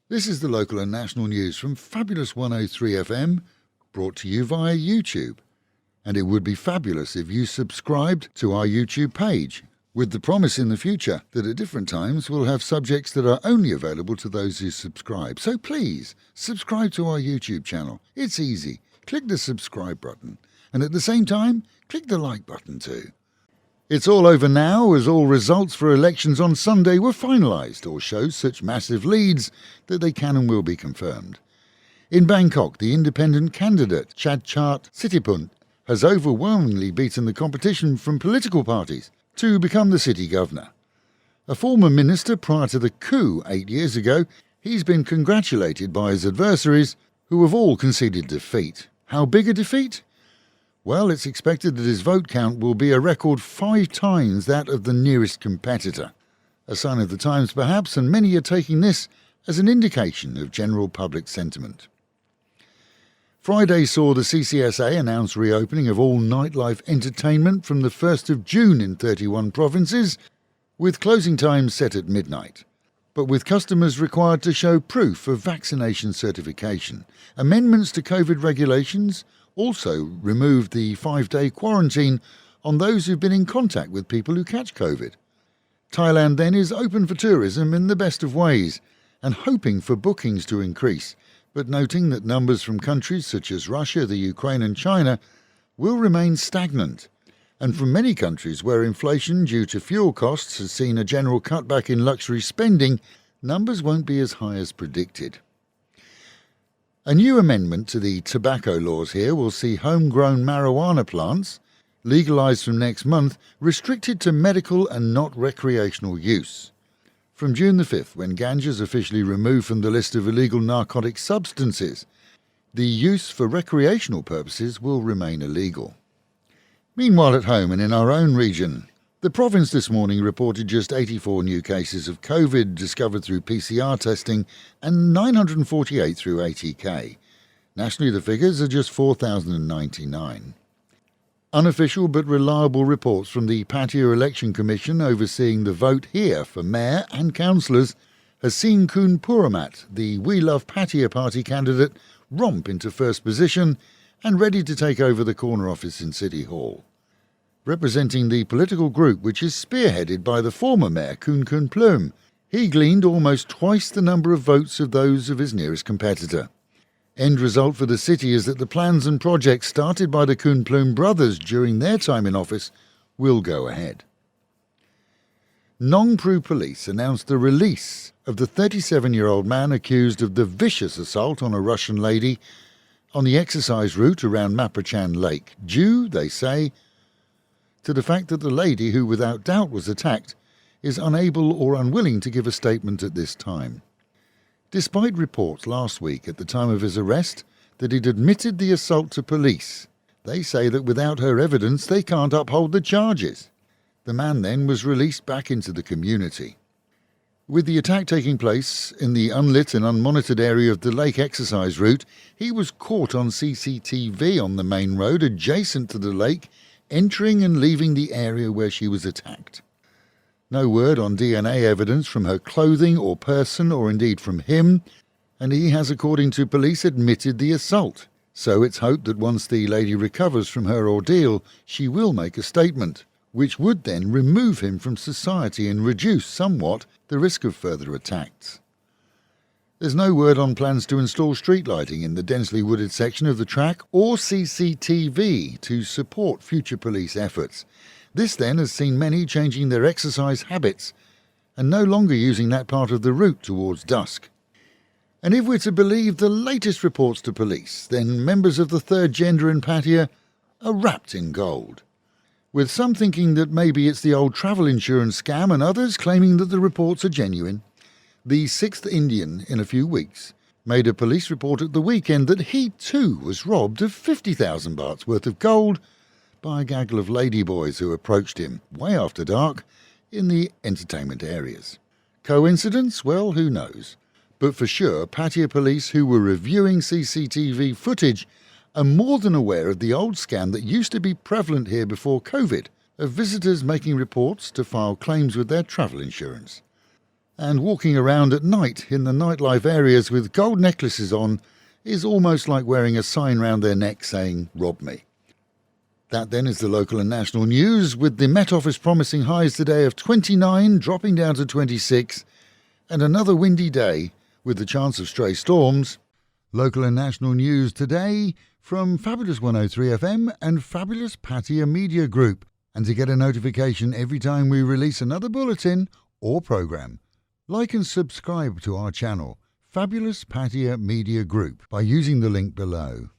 This is the local and national news from Fabulous 103 FM, brought to you via YouTube. And it would be fabulous if you subscribed to our YouTube page, with the promise in the future that at different times we'll have subjects that are only available to those who subscribe. So please, subscribe to our YouTube channel. It's easy. Click the subscribe button. And at the same time, click the like button too. It's all over now, as all results for elections on Sunday were finalised or show such massive leads that they can and will be confirmed. In Bangkok, the independent candidate Chadchart Sittipunt has overwhelmingly beaten the competition from political parties to become the city governor. A former minister prior to the coup 8 years ago, he's been congratulated by his adversaries, who have all conceded defeat. How big a defeat? Well, it's expected that his vote count will be a record 5 times that of the nearest competitor. A sign of the times perhaps, and many are taking this as an indication of general public sentiment. Friday saw the CCSA announce reopening of all nightlife entertainment from the 1st of June in 31 provinces, with closing times set at midnight, but with customers required to show proof of vaccination certification. Amendments to COVID regulations also removed the 5-day quarantine on those who've been in contact with people who catch COVID. Thailand then is open for tourism in the best of ways and hoping for bookings to increase, but noting that numbers from countries such as Russia, the Ukraine and China will remain stagnant, and from many countries where inflation due to fuel costs has seen a general cutback in luxury spending, numbers won't be as high as predicted. A new amendment to the tobacco laws here will see homegrown marijuana plants, legalised from next month, restricted to medical and not recreational use. From June the 5th, when ganja is officially removed from the list of illegal narcotic substances, the use for recreational purposes will remain illegal. Meanwhile, at home and in our own region, the province this morning reported just 84 new cases of COVID discovered through PCR testing and 948 through ATK. Nationally, the figures are just 4,099. Unofficial but reliable reports from the Pattaya Election Commission overseeing the vote here for mayor and councillors has seen Kun Puramat, the We Love Pattaya Party candidate, romp into first position and ready to take over the corner office in City Hall. Representing the political group which is spearheaded by the former mayor Kun Plum, he gleaned almost twice the number of votes of those of his nearest competitor. End result for the city is that the plans and projects started by the Kun Plum brothers during their time in office will go ahead. Nong Pru police announced the release of the 37-year-old man accused of the vicious assault on a Russian lady on the exercise route around Maprachan Lake, due, they say, to the fact that the lady, who without doubt was attacked, is unable or unwilling to give a statement at this time. Despite reports last week at the time of his arrest that he'd admitted the assault to police, they say that without her evidence they can't uphold the charges. The man then was released back into the community. With the attack taking place in the unlit and unmonitored area of the lake exercise route, he was caught on CCTV on the main road adjacent to the lake, entering and leaving the area where she was attacked. No word on DNA evidence from her clothing or person, or indeed from him, and he has, according to police, admitted the assault. So it's hoped that once the lady recovers from her ordeal, she will make a statement, which would then remove him from society and reduce somewhat the risk of further attacks. There's no word on plans to install street lighting in the densely wooded section of the track or CCTV to support future police efforts. This then has seen many changing their exercise habits and no longer using that part of the route towards dusk. And if we're to believe the latest reports to police, then members of the third gender in Pattaya are wrapped in gold, with some thinking that maybe it's the old travel insurance scam and others claiming that the reports are genuine. The 6th Indian in a few weeks made a police report at the weekend that he too was robbed of 50,000 bahts worth of gold by a gaggle of ladyboys who approached him way after dark in the entertainment areas. Coincidence? Well, who knows? But for sure, Pattaya police who were reviewing CCTV footage are more than aware of the old scam that used to be prevalent here before COVID, of visitors making reports to file claims with their travel insurance. And walking around at night in the nightlife areas with gold necklaces on is almost like wearing a sign round their neck saying, "Rob me." That then is the local and national news, with the Met Office promising highs today of 29, dropping down to 26, and another windy day with the chance of stray storms. Local and national news today from Fabulous 103 FM and Fabulous Pattaya Media Group. And to get a notification every time we release another bulletin or programme, like and subscribe to our channel, Fabulous Pattaya Media Group, by using the link below.